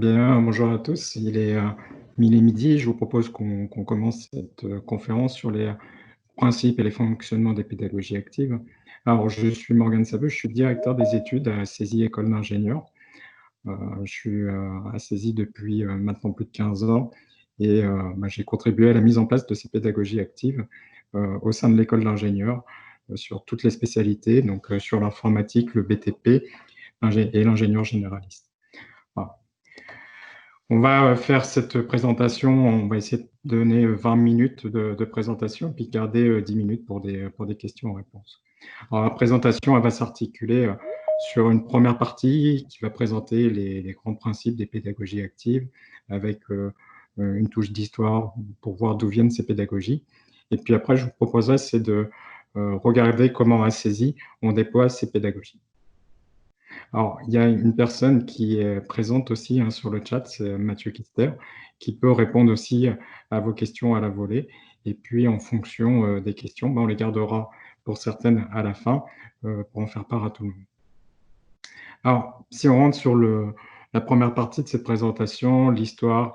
Bien, bonjour à tous. Il est 12h. Je vous propose qu'on commence cette conférence sur les principes et les fonctionnements des pédagogies actives. Alors, je suis Morgane Sabeu, je suis directeur des études à CESI École d'ingénieurs. Je suis à CESI depuis maintenant plus de 15 ans et j'ai contribué à la mise en place de ces pédagogies actives au sein de l'école d'ingénieurs sur toutes les spécialités, donc sur l'informatique, le BTP et l'ingénieur généraliste. Voilà. On va faire cette présentation, on va essayer de donner 20 minutes de présentation, puis garder 10 minutes pour des questions-réponses. Alors, la présentation, elle va s'articuler sur une première partie qui va présenter les grands principes des pédagogies actives, avec une touche d'histoire pour voir d'où viennent ces pédagogies. Et puis après, je vous proposerai, c'est de regarder comment à CESI on déploie ces pédagogies. Alors, il y a une personne qui est présente aussi sur le chat, c'est Mathieu Kister, qui peut répondre aussi à vos questions à la volée. Et puis, en fonction des questions, on les gardera pour certaines à la fin pour en faire part à tout le monde. Alors, si on rentre sur la première partie de cette présentation, l'histoire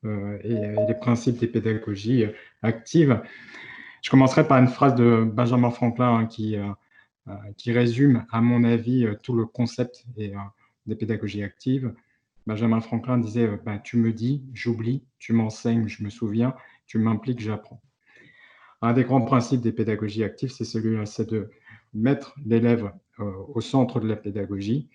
et les principes des pédagogies actives, je commencerai par une phrase de Benjamin Franklin qui résume, à mon avis, tout le concept des pédagogies actives. Benjamin Franklin disait tu me dis, j'oublie, tu m'enseignes, je me souviens, tu m'impliques, j'apprends. Un des grands principes des pédagogies actives, c'est celui-là, c'est de mettre l'élève au centre de la pédagogie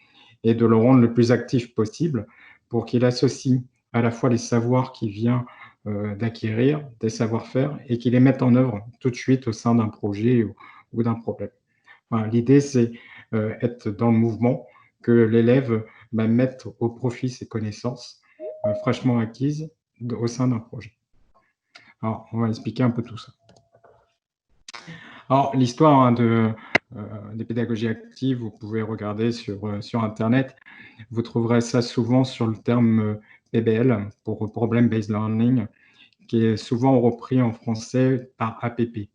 et de le rendre le plus actif possible pour qu'il associe à la fois les savoirs qu'il vient d'acquérir, des savoir-faire, et qu'il les mette en œuvre tout de suite au sein d'un projet ou d'un problème. Voilà, l'idée, c'est être dans le mouvement, que l'élève mette au profit ses connaissances fraîchement acquises au sein d'un projet. Alors, on va expliquer un peu tout ça. Alors, l'histoire des pédagogies actives, vous pouvez regarder sur Internet. Vous trouverez ça souvent sur le terme PBL, pour Problem Based Learning, qui est souvent repris en français par APP.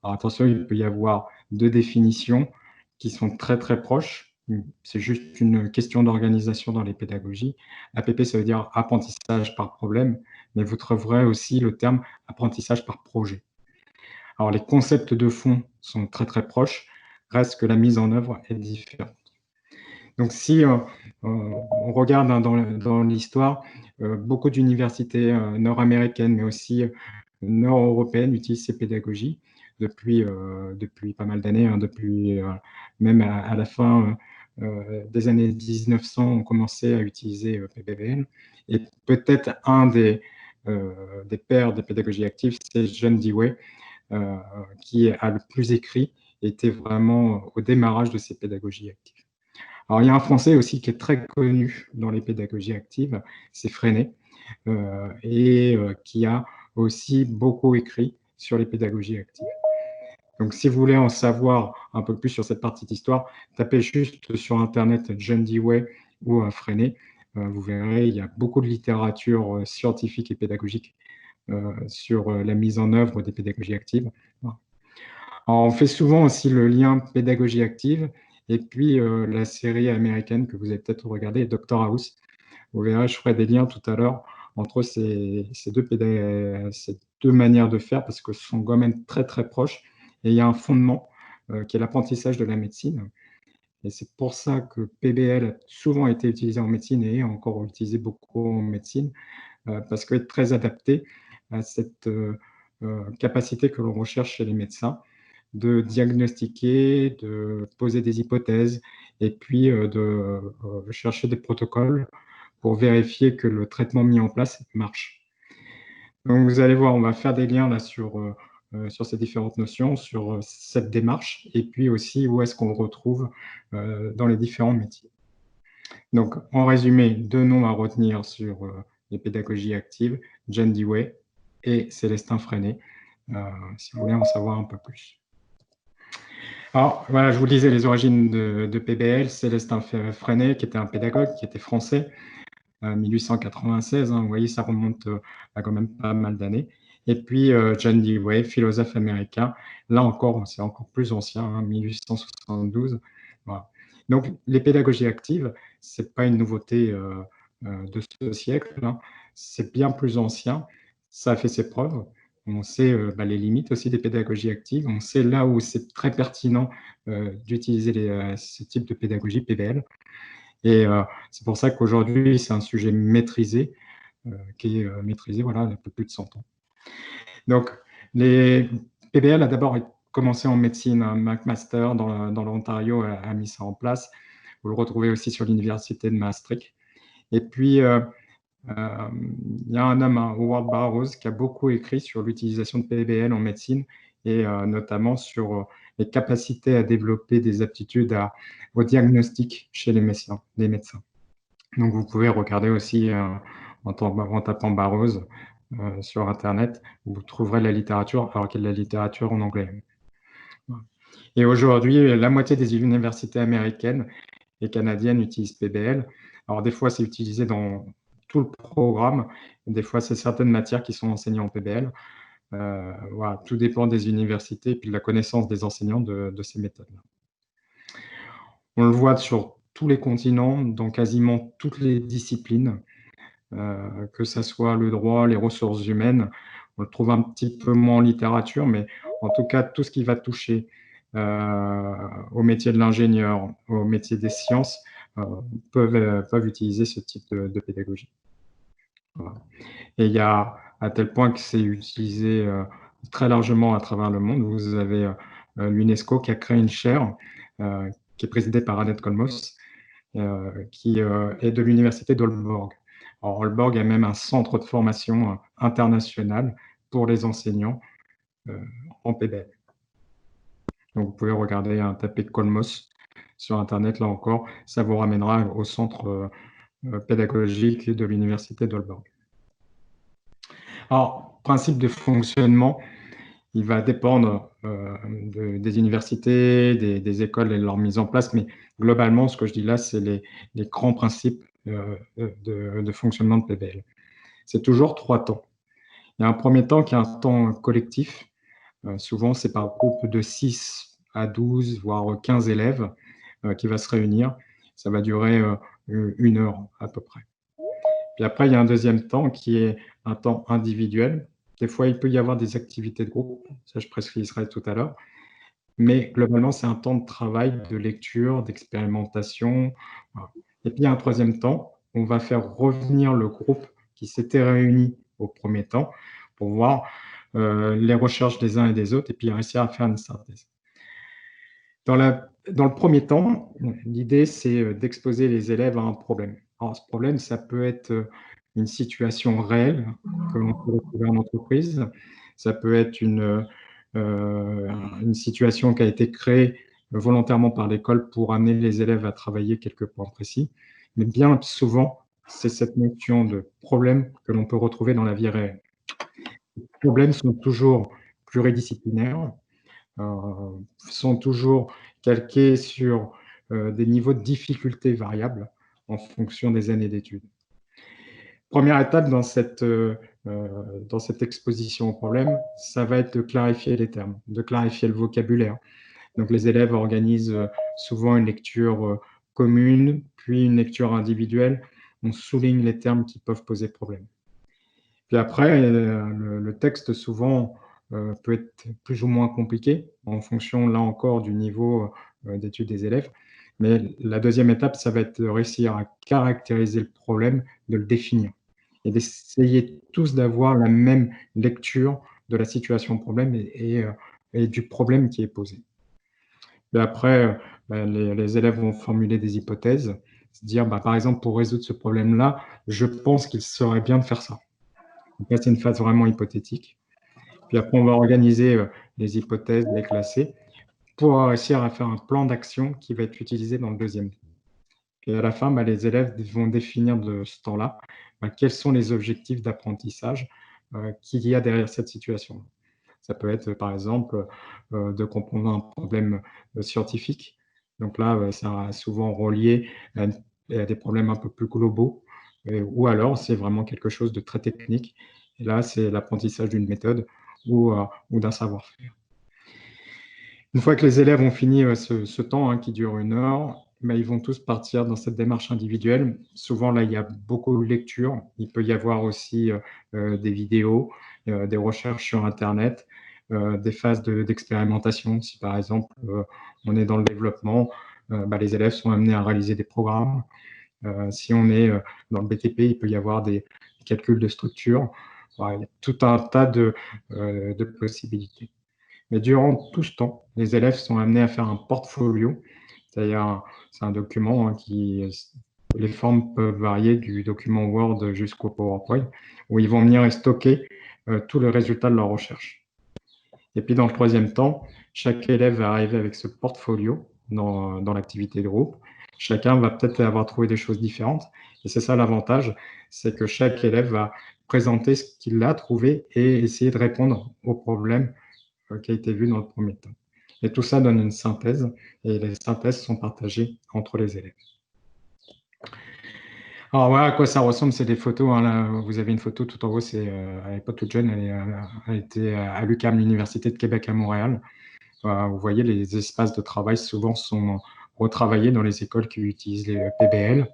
Alors attention, il peut y avoir deux définitions qui sont très très proches. C'est juste une question d'organisation dans les pédagogies. APP, ça veut dire apprentissage par problème, mais vous trouverez aussi le terme apprentissage par projet. Alors les concepts de fond sont très très proches, reste que la mise en œuvre est différente. Donc si on regarde dans l'histoire, beaucoup d'universités nord-américaines, mais aussi nord-européennes utilisent ces pédagogies depuis pas mal d'années, depuis même à la fin des années 1900, on commençait à utiliser PBL. Et peut-être un des pères des pédagogies actives, c'est John Dewey, qui a le plus écrit, était vraiment au démarrage de ces pédagogies actives. Alors, il y a un Français aussi qui est très connu dans les pédagogies actives, c'est Freinet, et qui a aussi beaucoup écrit sur les pédagogies actives. Donc, si vous voulez en savoir un peu plus sur cette partie d'histoire, tapez juste sur Internet John Dewey ou Freinet. Vous verrez, il y a beaucoup de littérature scientifique et pédagogique sur la mise en œuvre des pédagogies actives. Alors, on fait souvent aussi le lien pédagogie active et puis la série américaine que vous avez peut-être regardée, Dr House. Vous verrez, je ferai des liens tout à l'heure entre ces deux manières de faire parce que ce sont quand même très très proches et il y a un fondement qui est l'apprentissage de la médecine. Et c'est pour ça que PBL a souvent été utilisé en médecine et est encore utilisé beaucoup en médecine parce qu'il est très adapté à cette capacité que l'on recherche chez les médecins de diagnostiquer, de poser des hypothèses et puis de chercher des protocoles pour vérifier que le traitement mis en place marche. Donc vous allez voir, on va faire des liens là sur ces différentes notions, sur cette démarche et puis aussi où est-ce qu'on le retrouve dans les différents métiers. Donc en résumé, deux noms à retenir sur les pédagogies actives, John Dewey et Célestin Freinet, si vous voulez en savoir un peu plus. Alors, voilà, je vous disais les origines de PBL, Célestin Freinet, qui était un pédagogue, qui était français, 1896, vous voyez, ça remonte à quand même pas mal d'années. Et puis, John Dewey, philosophe américain, là encore, c'est encore plus ancien, 1872. Voilà. Donc, les pédagogies actives, ce n'est pas une nouveauté de ce siècle, hein. C'est bien plus ancien, ça a fait ses preuves. On sait, les limites aussi des pédagogies actives. On sait là où c'est très pertinent, d'utiliser ce type de pédagogie PBL et c'est pour ça qu'aujourd'hui, c'est un sujet maîtrisé, qui est, maîtrisé, voilà, depuis plus de 100 ans. Donc les PBL a d'abord commencé en médecine, hein. McMaster dans l'Ontario a mis ça en place. Vous le retrouvez aussi sur l'université de Maastricht et puis, il y a un homme, hein, Howard Barrows, qui a beaucoup écrit sur l'utilisation de PBL en médecine et notamment sur les capacités à développer des aptitudes au diagnostic chez les médecins. Donc, vous pouvez regarder aussi en tapant Barrows sur Internet, vous trouverez la littérature, alors qu'il y a de la littérature en anglais. Et aujourd'hui, la moitié des universités américaines et canadiennes utilisent PBL. Alors, des fois, c'est utilisé dans tout le programme. Des fois, c'est certaines matières qui sont enseignées en PBL. Voilà, tout dépend des universités et puis de la connaissance des enseignants de ces méthodes-là. On le voit sur tous les continents, dans quasiment toutes les disciplines, que ça soit le droit, les ressources humaines. On le trouve un petit peu moins en littérature, mais en tout cas, tout ce qui va toucher au métier de l'ingénieur, au métier des sciences, peuvent utiliser ce type de pédagogie. Voilà. Et il y a à tel point que c'est utilisé très largement à travers le monde. Vous avez l'UNESCO qui a créé une chaire qui est présidée par Annette Kolmos, qui est de l'université d'Aalborg. Alors, Aalborg a même un centre de formation international pour les enseignants en PBL. Donc, vous pouvez regarder un tapé Kolmos sur Internet, là encore, ça vous ramènera au centre pédagogique de l'université d'Aalborg. Alors, principe de fonctionnement, il va dépendre des universités, des écoles et de leur mise en place, mais globalement, ce que je dis là, c'est les grands principes de fonctionnement de PBL. C'est toujours 3 temps. Il y a un premier temps qui est un temps collectif. Souvent, c'est par groupe de 6 à 12, voire 15 élèves qui va se réunir. Ça va durer 1 heure à peu près. Puis après, il y a un deuxième temps qui est un temps individuel. Des fois, il peut y avoir des activités de groupe, ça je préciserai tout à l'heure, mais globalement, c'est un temps de travail, de lecture, d'expérimentation. Voilà. Et puis, il y a un troisième temps, on va faire revenir le groupe qui s'était réuni au premier temps pour voir les recherches des uns et des autres et puis réussir à faire une synthèse. Dans le premier temps, l'idée, c'est d'exposer les élèves à un problème. Alors, ce problème, ça peut être une situation réelle que l'on peut retrouver en entreprise. Ça peut être une situation qui a été créée volontairement par l'école pour amener les élèves à travailler quelques points précis. Mais bien souvent, c'est cette notion de problème que l'on peut retrouver dans la vie réelle. Les problèmes sont toujours pluridisciplinaires, sont toujours calqués sur des niveaux de difficulté variables en fonction des années d'études. Première étape dans cette exposition au problème, ça va être de clarifier les termes, de clarifier le vocabulaire. Donc les élèves organisent souvent une lecture commune, puis une lecture individuelle. On souligne les termes qui peuvent poser problème. Puis après, le texte souvent peut être plus ou moins compliqué en fonction, là encore, du niveau d'études des élèves. Mais la deuxième étape, ça va être de réussir à caractériser le problème, de le définir et d'essayer tous d'avoir la même lecture de la situation problème et du problème qui est posé. Et après, les élèves vont formuler des hypothèses, se dire, par exemple, pour résoudre ce problème-là, je pense qu'il serait bien de faire ça. Donc là, c'est une phase vraiment hypothétique. Puis après, on va organiser les hypothèses, les classer, pour réussir à faire un plan d'action qui va être utilisé dans le deuxième. Et à la fin, les élèves vont définir de ce temps-là quels sont les objectifs d'apprentissage qu'il y a derrière cette situation. Ça peut être, par exemple, de comprendre un problème scientifique. Donc là, ça a souvent relié à des problèmes un peu plus globaux, ou alors c'est vraiment quelque chose de très technique. Et là, c'est l'apprentissage d'une méthode ou d'un savoir-faire. Une fois que les élèves ont fini ce temps qui dure 1 heure, ils vont tous partir dans cette démarche individuelle. Souvent, là, il y a beaucoup de lectures. Il peut y avoir aussi des vidéos, des recherches sur Internet, des phases d'expérimentation. Si par exemple, on est dans le développement, les élèves sont amenés à réaliser des programmes. Si on est dans le BTP, il peut y avoir des calculs de structure. Voilà, il y a tout un tas de possibilités. Mais durant tout ce temps, les élèves sont amenés à faire un portfolio, c'est-à-dire c'est un document les formes peuvent varier du document Word jusqu'au PowerPoint, où ils vont venir et stocker tous les résultats de leur recherche. Et puis dans le troisième temps, chaque élève va arriver avec ce portfolio dans l'activité de groupe. Chacun va peut-être avoir trouvé des choses différentes. Et c'est ça l'avantage, c'est que chaque élève va présenter ce qu'il a trouvé et essayer de répondre aux problèmes qui a été vu dans le premier temps. Et tout ça donne une synthèse, et les synthèses sont partagées entre les élèves. Alors voilà à quoi ça ressemble, c'est des photos. Hein, là, vous avez une photo tout en haut, elle n'est pas toute jeune, elle était à l'UQAM, l'Université de Québec à Montréal. Vous voyez, les espaces de travail souvent sont retravaillés dans les écoles qui utilisent les PBL.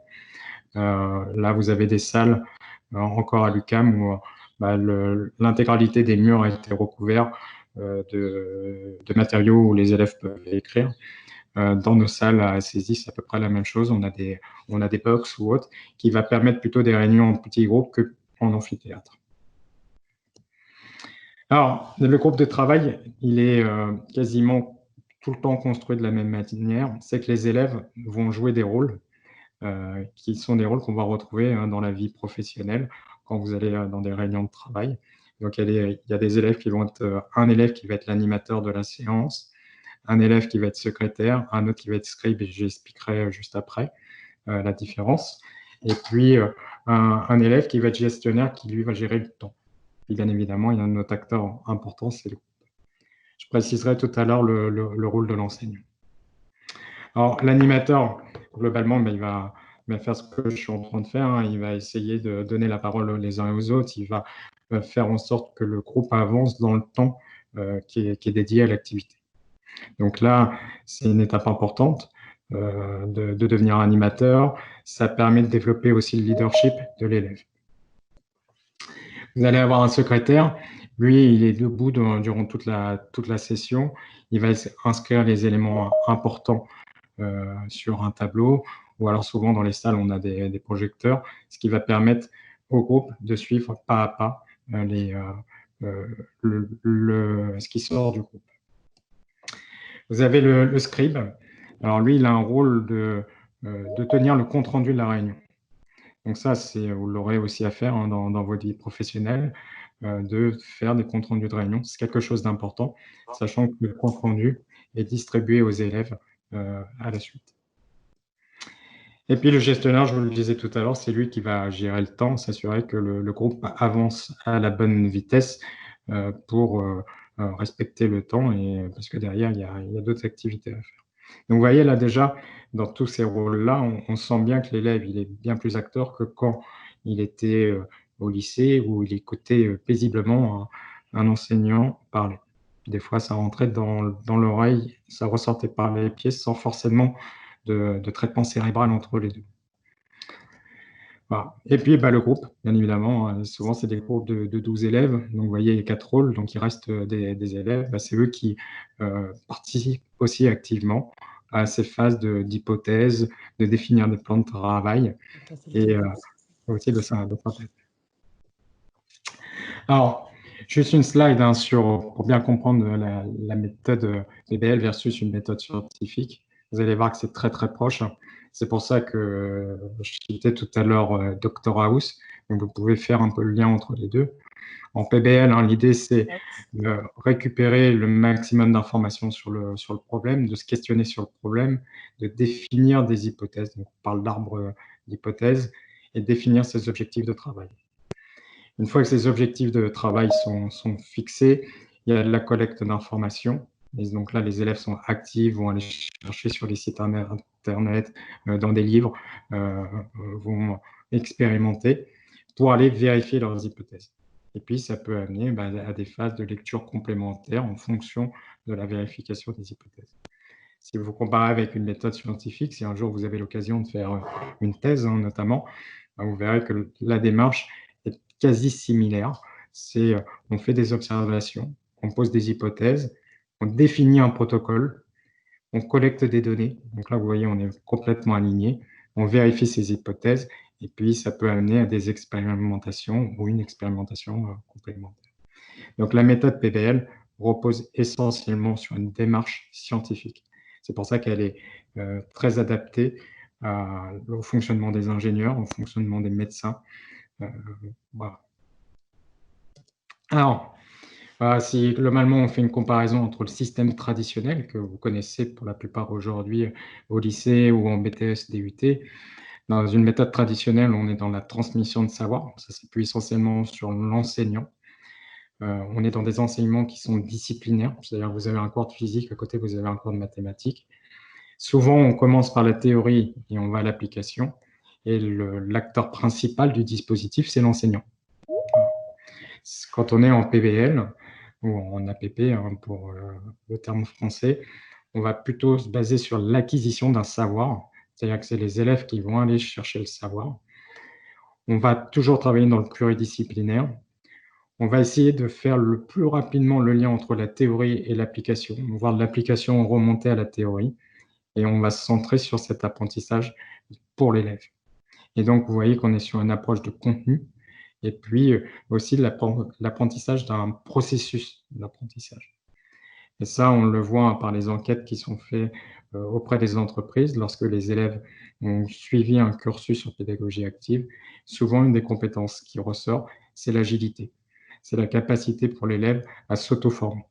Là, vous avez des salles encore à l'UQAM où l'intégralité des murs a été recouverte de matériaux où les élèves peuvent écrire. Dans nos salles à SAISY, c'est à peu près la même chose. On a des box ou autres qui va permettre plutôt des réunions en petits groupes qu'en amphithéâtre. Alors, le groupe de travail, il est quasiment tout le temps construit de la même manière. C'est que les élèves vont jouer des rôles qui sont des rôles qu'on va retrouver dans la vie professionnelle quand vous allez dans des réunions de travail. Donc, il y a des élèves qui vont être, un élève qui va être l'animateur de la séance, un élève qui va être secrétaire, un autre qui va être scribe, et j'expliquerai juste après la différence. Et puis, un élève qui va être gestionnaire, qui lui va gérer le temps. Et bien évidemment, il y a un autre acteur important, c'est le groupe. Je préciserai tout à l'heure le rôle de l'enseignant. Alors, l'animateur, globalement, il va faire ce que je suis en train de faire. Hein. Il va essayer de donner la parole les uns aux autres. Il va faire en sorte que le groupe avance dans le temps qui est dédié à l'activité. Donc là, c'est une étape importante de devenir animateur. Ça permet de développer aussi le leadership de l'élève. Vous allez avoir un secrétaire. Lui, il est debout durant toute la session. Il va inscrire les éléments importants sur un tableau, ou alors souvent dans les salles, on a des projecteurs, ce qui va permettre au groupe de suivre pas à pas ce qui sort du groupe. Vous avez le scribe. Alors lui, il a un rôle de tenir le compte-rendu de la réunion. Donc ça, vous l'aurez aussi à faire hein, dans votre vie professionnelle, de faire des comptes rendus de réunion. C'est quelque chose d'important, sachant que le compte rendu est distribué aux élèves à la suite. Et puis le gestionnaire, je vous le disais tout à l'heure, c'est lui qui va gérer le temps, s'assurer que le groupe avance à la bonne vitesse pour respecter le temps, et parce que derrière, il y a d'autres activités à faire. Donc vous voyez là déjà, dans tous ces rôles-là, on sent bien que l'élève, il est bien plus acteur que quand il était au lycée où il écoutait paisiblement un enseignant parler. Des fois, ça rentrait dans l'oreille, ça ressortait par les pieds sans forcément de traitement cérébral entre les deux. Voilà. Et puis le groupe, bien évidemment, souvent c'est des groupes de 12 élèves, donc vous voyez les 4 rôles, donc il reste des élèves, c'est eux qui participent aussi activement à ces phases d'hypothèse, de définir des plans de travail et aussi de synthèse. Alors, juste une slide hein, pour bien comprendre la méthode PBL versus une méthode scientifique. Vous allez voir que c'est très très proche. C'est pour ça que je citais tout à l'heure Dr House. Donc vous pouvez faire un peu le lien entre les deux. En PBL, hein, l'idée c'est de récupérer le maximum d'informations sur le problème, de se questionner sur le problème, de définir des hypothèses. Donc, on parle d'arbre d'hypothèses et définir ses objectifs de travail. Une fois que ces objectifs de travail sont fixés, il y a la collecte d'informations. Et donc là, les élèves sont actifs, vont aller chercher sur les sites internet, dans des livres, vont expérimenter pour aller vérifier leurs hypothèses. Et puis, ça peut amener à des phases de lecture complémentaires en fonction de la vérification des hypothèses. Si vous comparez avec une méthode scientifique, si un jour vous avez l'occasion de faire une thèse, hein, notamment, vous verrez que la démarche est quasi similaire. C'est on fait des observations, on pose des hypothèses, on définit un protocole, on collecte des données. Donc là, vous voyez, on est complètement aligné. On vérifie ces hypothèses et puis ça peut amener à des expérimentations ou une expérimentation complémentaire. Donc la méthode PBL repose essentiellement sur une démarche scientifique. C'est pour ça qu'elle est très adaptée au fonctionnement des ingénieurs, au fonctionnement des médecins. Voilà. Alors, si globalement on fait une comparaison entre le système traditionnel que vous connaissez pour la plupart aujourd'hui au lycée ou en BTS, DUT, dans une méthode traditionnelle, on est dans la transmission de savoir. Ça s'appuie essentiellement sur l'enseignant. On est dans des enseignements qui sont disciplinaires, c'est-à-dire vous avez un cours de physique, à côté vous avez un cours de mathématiques. Souvent, on commence par la théorie et on va à l'application. Et l'acteur principal du dispositif, c'est l'enseignant. Quand on est en PBL, ou en APP, hein, pour le terme français, on va plutôt se baser sur l'acquisition d'un savoir, c'est-à-dire que c'est les élèves qui vont aller chercher le savoir. On va toujours travailler dans le pluridisciplinaire. On va essayer de faire le plus rapidement le lien entre la théorie et l'application, voir de l'application remonter à la théorie, et on va se centrer sur cet apprentissage pour l'élève. Et donc, vous voyez qu'on est sur une approche de contenu, et puis aussi l'apprentissage d'un processus d'apprentissage. Et ça, on le voit par les enquêtes qui sont faites auprès des entreprises. Lorsque les élèves ont suivi un cursus en pédagogie active, souvent une des compétences qui ressort, c'est l'agilité. C'est la capacité pour l'élève à s'auto-former.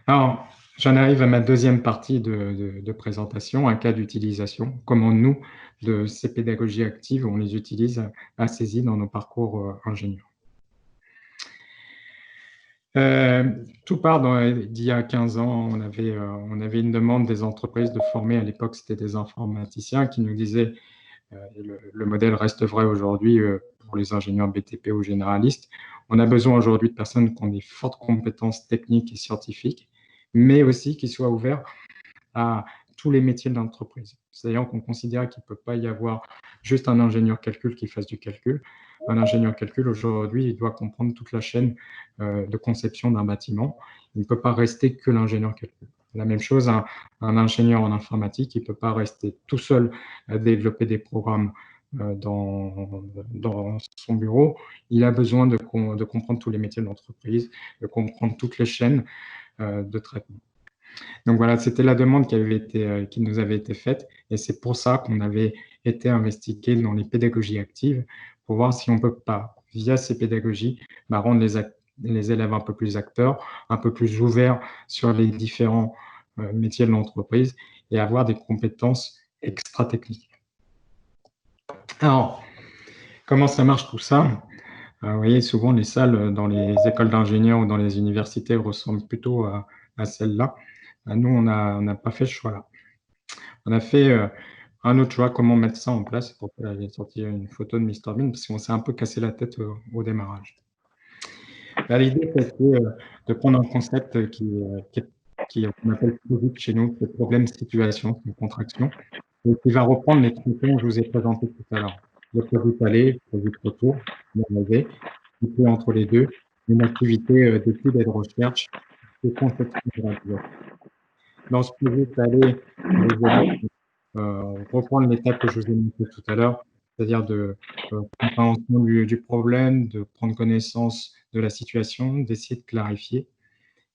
Alors, j'en arrive à ma deuxième partie de présentation, un cas d'utilisation. Comment nous, de ces pédagogies actives, on les utilise à saisir dans nos parcours ingénieurs. Tout part d'il y a 15 ans, on avait une demande des entreprises de former, à l'époque c'était des informaticiens qui nous disaient, et le modèle reste vrai aujourd'hui pour les ingénieurs BTP ou généralistes, on a besoin aujourd'hui de personnes qui ont des fortes compétences techniques et scientifiques, mais aussi qui soient ouverts à tous les métiers de l'entreprise. C'est-à-dire qu'on considère qu'il ne peut pas y avoir juste un ingénieur calcul qui fasse du calcul. Un ingénieur calcul, aujourd'hui, il doit comprendre toute la chaîne de conception d'un bâtiment. Il ne peut pas rester que l'ingénieur calcul. La même chose, un ingénieur en informatique, il ne peut pas rester tout seul à développer des programmes dans son bureau. Il a besoin de comprendre tous les métiers de l'entreprise, de comprendre toutes les chaînes de traitement. Donc voilà, c'était la demande qui nous avait été faite, et c'est pour ça qu'on avait été investigué dans les pédagogies actives, pour voir si on ne peut pas, via ces pédagogies, rendre les élèves un peu plus acteurs, un peu plus ouverts sur les différents métiers de l'entreprise, et avoir des compétences extra-techniques. Alors, comment ça marche tout ça? Vous voyez, souvent les salles dans les écoles d'ingénieurs ou dans les universités ressemblent plutôt à celles-là. Nous, on n'a pas fait ce choix-là. On a fait un autre choix, comment mettre ça en place. C'est pourquoi j'ai sorti une photo de Mr Bean, parce qu'on s'est un peu cassé la tête au démarrage. L'idée, c'était de prendre un concept qu'on appelle POSIT chez nous, c'est problème, situation, une contraction, et qui va reprendre les fonctions que je vous ai présentées tout à l'heure. Le POSIT aller, le POSIT retour, l'arrivée, et puis entre les deux, une activité d'étude et de recherche de conception de la. Dans ce POSIT aller, vous allez reprendre l'étape que je vous ai montrée tout à l'heure, c'est-à-dire de compréhension du problème, de prendre connaissance de la situation, d'essayer de clarifier.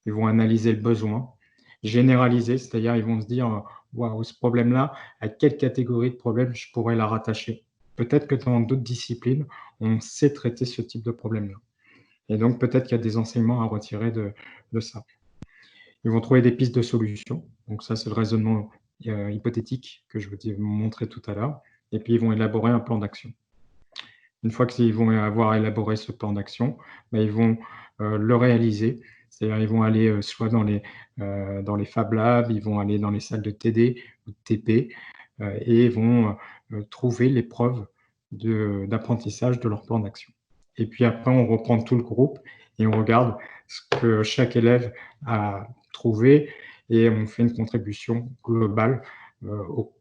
Ils vont analyser le besoin, généraliser, c'est-à-dire ils vont se dire waouh, ce problème-là, à quelle catégorie de problème je pourrais la rattacher? Peut-être que dans d'autres disciplines, on sait traiter ce type de problème-là. Et donc, peut-être qu'il y a des enseignements à retirer de ça. Ils vont trouver des pistes de solutions. Donc ça, c'est le raisonnement hypothétique que je vous ai montré tout à l'heure. Et puis, ils vont élaborer un plan d'action. Une fois qu'ils vont avoir élaboré ce plan d'action, ils vont le réaliser. C'est-à-dire, ils vont aller soit dans les Fab Labs, ils vont aller dans les salles de TD ou de TP, et ils vont trouver les preuves d'apprentissage de leur plan d'action. Et puis après, on reprend tout le groupe et on regarde ce que chaque élève a trouvé et on fait une contribution globale au.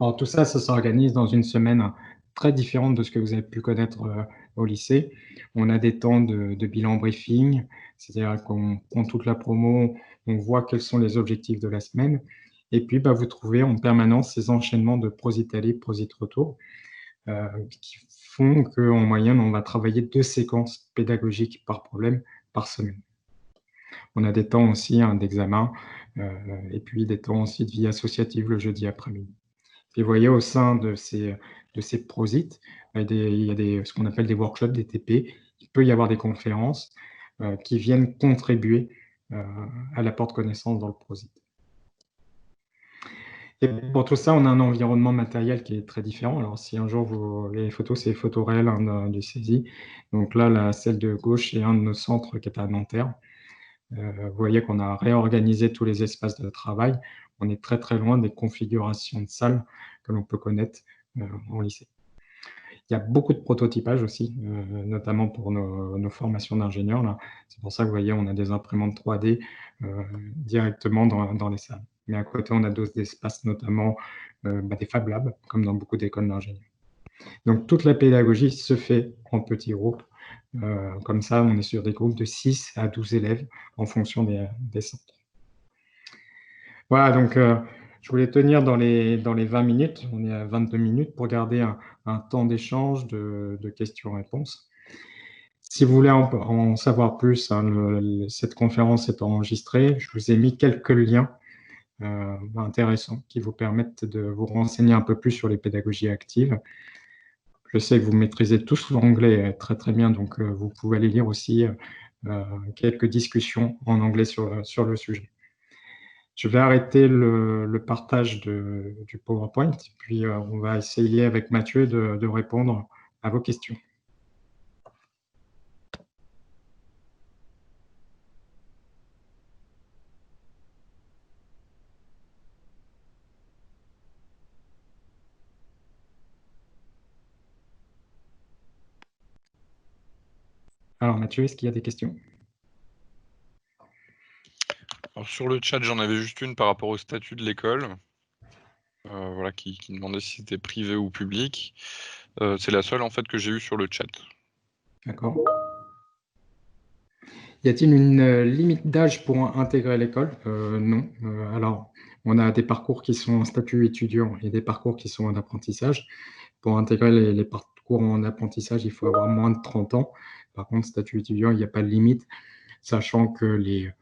Alors tout ça, ça s'organise dans une semaine très différente de ce que vous avez pu connaître au lycée. On a des temps de bilan briefing, c'est-à-dire qu'on prend toute la promo, on voit quels sont les objectifs de la semaine, et puis vous trouvez en permanence ces enchaînements de prosit-aller, prosit-retour, qui font qu'en moyenne, on va travailler 2 séquences pédagogiques par problème par semaine. On a des temps aussi d'examen, et puis des temps aussi de vie associative le jeudi après-midi. Et vous voyez, au sein de ces PROSIT, il y a ce qu'on appelle des workshops, des TP. Il peut y avoir des conférences qui viennent contribuer à l'apport de connaissances dans le PROSIT. Et pour tout ça, on a un environnement matériel qui est très différent. Alors, si un jour, les photos, c'est les photos réelles du CESI. Donc là, celle de gauche est un de nos centres qui est à Nanterre. Vous voyez qu'on a réorganisé tous les espaces de travail. On est très, très loin des configurations de salles que l'on peut connaître en lycée. Il y a beaucoup de prototypage aussi, notamment pour nos formations d'ingénieurs. C'est pour ça que vous voyez, on a des imprimantes 3D directement dans les salles. Mais à côté, on a d'autres espaces, notamment des Fab Labs, comme dans beaucoup d'écoles d'ingénieurs. Donc, toute la pédagogie se fait en petits groupes. Comme ça, on est sur des groupes de 6 à 12 élèves en fonction des centres. Voilà, donc je voulais tenir dans les 20 minutes. On est à 22 minutes pour garder un temps d'échange, de questions-réponses. Si vous voulez en savoir plus, cette conférence est enregistrée. Je vous ai mis quelques liens intéressants qui vous permettent de vous renseigner un peu plus sur les pédagogies actives. Je sais que vous maîtrisez tous l'anglais très très bien, donc vous pouvez aller lire aussi quelques discussions en anglais sur le sujet. Je vais arrêter le partage du PowerPoint, puis on va essayer avec Mathieu de répondre à vos questions. Alors Mathieu, est-ce qu'il y a des questions? Alors, sur le chat, j'en avais juste une par rapport au statut de l'école, voilà, qui demandait si c'était privé ou public. C'est la seule en fait que j'ai eue sur le chat. D'accord. Y a-t-il une limite d'âge pour intégrer l'école? Non. Alors, on a des parcours qui sont en statut étudiant et des parcours qui sont en apprentissage. Pour intégrer les parcours en apprentissage, il faut avoir moins de 30 ans. Par contre, statut étudiant, il n'y a pas de limite, sachant que les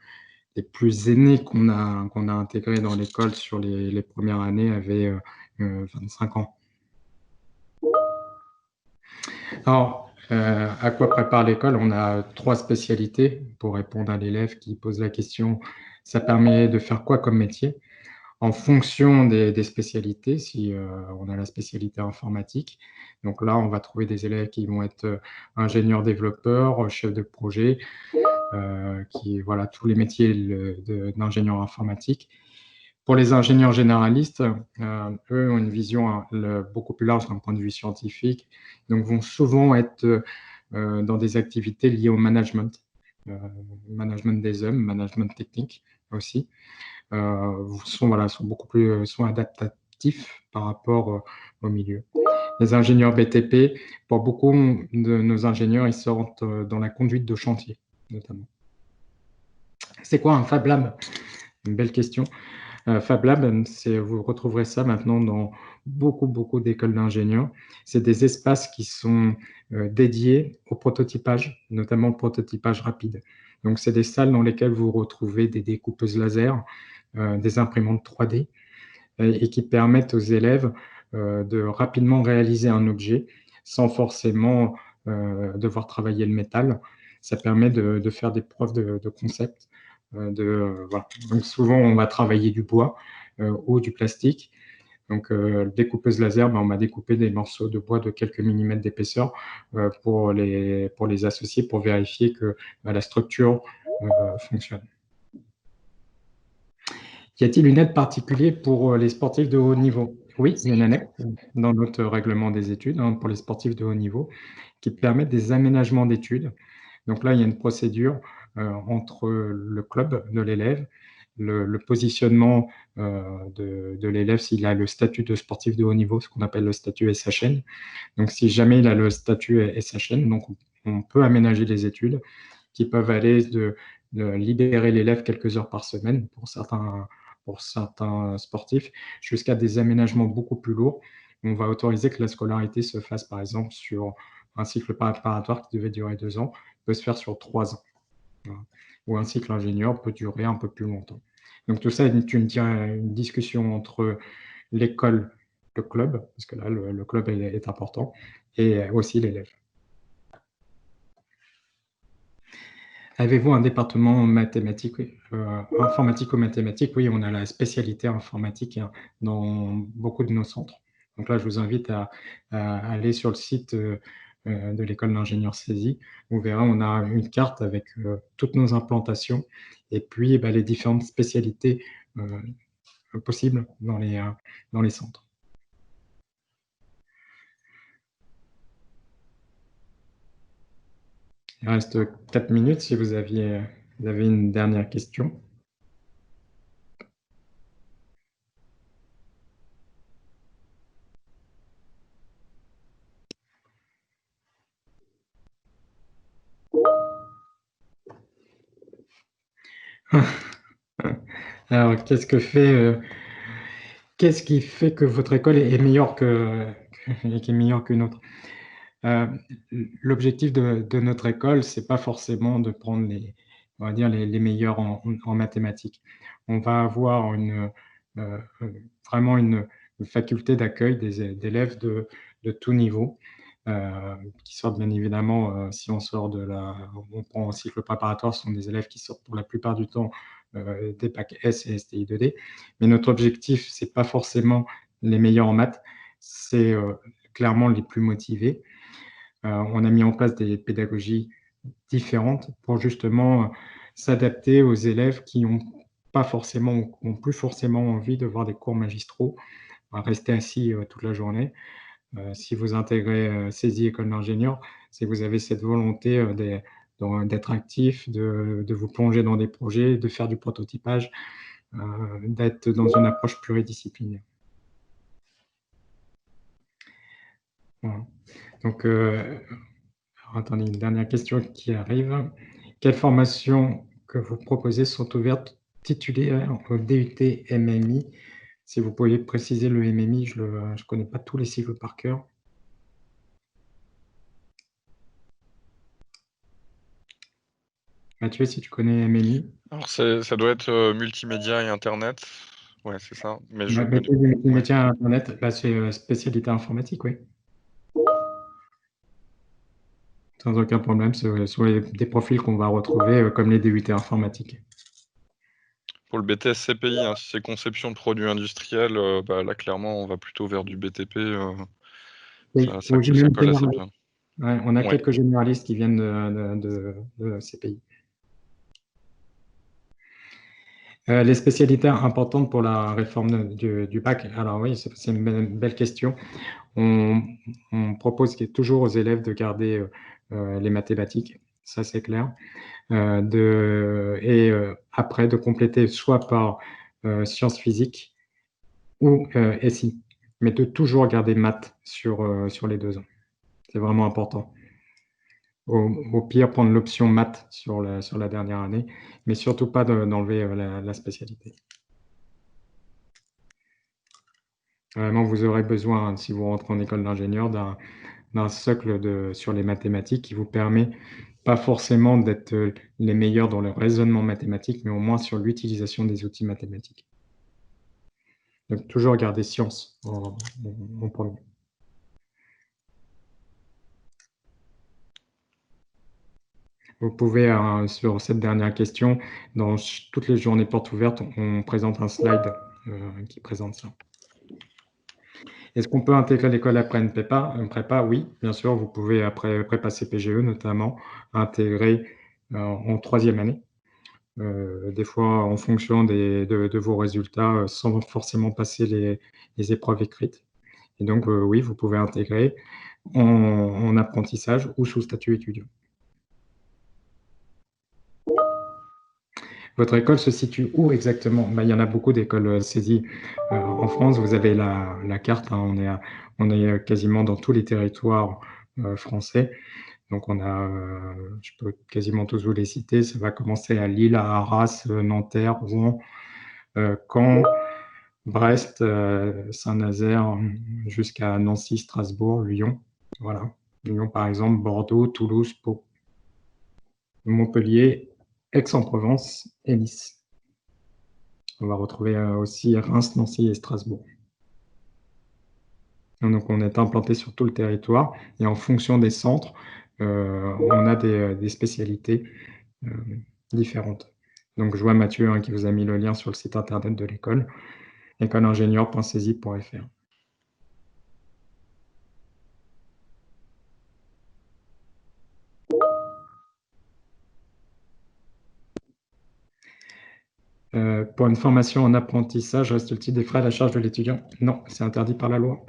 plus aînés qu'on a intégrés dans l'école sur les premières années avaient 25 ans. Alors, à quoi prépare l'école? On a 3 spécialités pour répondre à l'élève qui pose la question. Ça permet de faire quoi comme métier? En fonction des spécialités, si on a la spécialité informatique, donc là, on va trouver des élèves qui vont être ingénieurs développeurs, chefs de projet, voilà, tous les métiers d'ingénieur informatique. Pour les ingénieurs généralistes, eux ont une vision beaucoup plus large d'un point de vue scientifique, donc vont souvent être dans des activités liées au management, management des hommes, management technique aussi, sont beaucoup plus adaptatifs par rapport au milieu. Les ingénieurs BTP, pour beaucoup de nos ingénieurs, ils sortent dans la conduite de chantier, notamment. C'est quoi un Fab Lab? Une belle question. Fab Lab, vous retrouverez ça maintenant dans beaucoup d'écoles d'ingénieurs. C'est des espaces qui sont dédiés au prototypage, notamment le prototypage rapide. Donc, c'est des salles dans lesquelles vous retrouvez des découpeuses laser, des imprimantes 3D, et qui permettent aux élèves de rapidement réaliser un objet sans forcément devoir travailler le métal. Ça permet de faire des preuves de concept. Voilà. Donc souvent, on va travailler du bois ou du plastique. Donc, découpeuse laser, on m'a découpé des morceaux de bois de quelques millimètres d'épaisseur pour les associer, pour vérifier que la structure fonctionne. Y a-t-il une aide particulière pour les sportifs de haut niveau? Oui, il y a une annexe dans notre règlement des études pour les sportifs de haut niveau qui permet des aménagements d'études. Donc là, il y a une procédure entre le club de l'élève, le positionnement de l'élève s'il a le statut de sportif de haut niveau, ce qu'on appelle le statut SHN. Donc, si jamais il a le statut SHN, donc on peut aménager les études qui peuvent aller de libérer l'élève quelques heures par semaine pour certains sportifs, jusqu'à des aménagements beaucoup plus lourds. On va autoriser que la scolarité se fasse, par exemple, sur un cycle préparatoire qui devait durer 2 ans, peut se faire sur 3 ans. Ou un cycle ingénieur peut durer un peu plus longtemps. Donc tout ça est une discussion entre l'école, le club, parce que là, le club est important, et aussi l'élève. Avez-vous un département mathématique, informatico-mathématique? Oui, on a la spécialité informatique dans beaucoup de nos centres. Donc là, je vous invite à aller sur le site de l'école d'ingénieurs saisie. Vous verrez, on a une carte avec toutes nos implantations et puis les différentes spécialités possibles dans les centres. Il reste 4 minutes si vous avez une dernière question. Alors, qu'est-ce qui fait que votre école est meilleure qu'une autre? L'objectif de notre école, c'est pas forcément de prendre on va dire les meilleurs en mathématiques. On va avoir vraiment une faculté d'accueil d'élèves de tout niveau, qui sortent bien évidemment, si on prend un cycle préparatoire, ce sont des élèves qui sortent pour la plupart du temps des bacs S et STI 2D. Mais notre objectif, c'est pas forcément les meilleurs en maths, c'est clairement les plus motivés. On a mis en place des pédagogies différentes pour justement s'adapter aux élèves qui n'ont plus forcément envie de voir des cours magistraux, à rester assis toute la journée. Si vous intégrez Saisie École d'ingénieur, c'est que vous avez cette volonté d'être actif, de vous plonger dans des projets, de faire du prototypage, d'être dans une approche pluridisciplinaire. Voilà. Donc, attendez, une dernière question qui arrive. Quelles formations que vous proposez sont ouvertes titulaires au DUT MMI? Si vous pourriez préciser le MMI, je ne connais pas tous les cycles par cœur. Mathieu, si tu connais MMI? Alors, ça doit être multimédia et Internet. Ouais, c'est ça. Mais je connais. Multimédia et Internet, c'est spécialité informatique, oui. Sans aucun problème, ce sont des profils qu'on va retrouver comme les DUT informatiques. Pour le BTS CPI, si c'est conception de produits industriels, là, clairement, on va plutôt vers du BTP. Oui, ça colle assez bien. Ouais, on a quelques généralistes qui viennent de CPI. Les spécialités importantes pour la réforme du bac. Alors oui, c'est une belle question. On propose toujours aux élèves de garder les mathématiques, ça c'est clair. Et après de compléter soit par sciences physiques ou SI, mais de toujours garder maths sur les 2 ans. C'est vraiment important. Au pire, prendre l'option maths sur la dernière année, mais surtout pas d'enlever la spécialité. Vraiment, vous aurez besoin, si vous rentrez en école d'ingénieur, d'un socle sur les mathématiques qui vous permet pas forcément d'être les meilleurs dans le raisonnement mathématique, mais au moins sur l'utilisation des outils mathématiques. Donc toujours garder sciences en premier. Vous pouvez, sur cette dernière question, dans toutes les journées portes ouvertes, on présente un slide qui présente ça. Est-ce qu'on peut intégrer l'école après une prépa? Oui, bien sûr, vous pouvez, après prépa CPGE notamment, intégrer en 3e année. Des fois, en fonction de vos résultats, sans forcément passer les épreuves écrites. Et donc, oui, vous pouvez intégrer en apprentissage ou sous statut étudiant. Votre école se situe où exactement? Il y en a beaucoup d'écoles saisies en France. Vous avez la carte, hein, on est quasiment dans tous les territoires français. Donc on a, je peux quasiment tous vous les citer. Ça va commencer à Lille, à Arras, Nanterre, Rouen, Caen, Brest, Saint-Nazaire, jusqu'à Nancy, Strasbourg, Lyon. Voilà. Lyon par exemple, Bordeaux, Toulouse, Pau, Montpellier, Aix-en-Provence et Nice. On va retrouver aussi Reims, Nancy et Strasbourg. Donc on est implanté sur tout le territoire et en fonction des centres, on a des spécialités différentes. Donc je vois Mathieu, hein, qui vous a mis le lien sur le site internet de l'école, écoleingénieur.cesi.fr. Pour une formation en apprentissage, reste-t-il des frais à la charge de l'étudiant? Non, c'est interdit par la loi.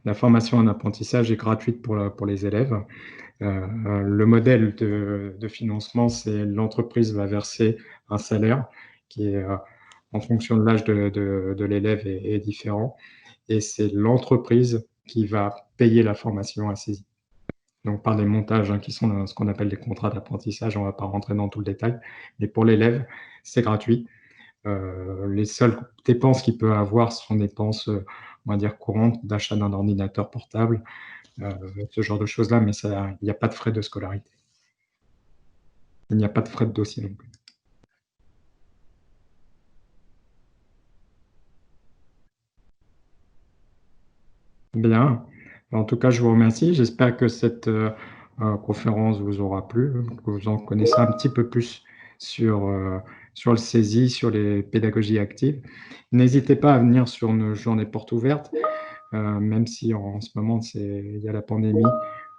La formation en apprentissage est gratuite pour les élèves. Le modèle de financement, c'est l'entreprise va verser un salaire qui est en fonction de l'âge de l'élève est différent, et c'est l'entreprise qui va payer la formation à saisie. Donc par des montages, hein, qui sont ce qu'on appelle des contrats d'apprentissage, on ne va pas rentrer dans tout le détail, mais pour l'élève, c'est gratuit. Les seules dépenses qu'il peut avoir sont des dépenses, on va dire courantes, d'achat d'un ordinateur portable, ce genre de choses-là, mais il n'y a pas de frais de scolarité. Il n'y a pas de frais de dossier non plus. Bien. En tout cas, je vous remercie. J'espère que cette conférence vous aura plu, que vous en connaissez un petit peu plus sur le CESI, sur les pédagogies actives. N'hésitez pas à venir sur nos journées portes ouvertes, même si en ce moment, il y a la pandémie.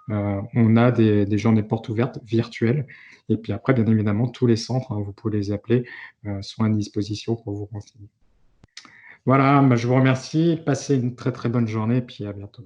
On a des journées portes ouvertes virtuelles. Et puis après, bien évidemment, tous les centres, hein, vous pouvez les appeler, sont à disposition pour vous renseigner. Voilà, je vous remercie. Passez une très, très bonne journée et puis à bientôt.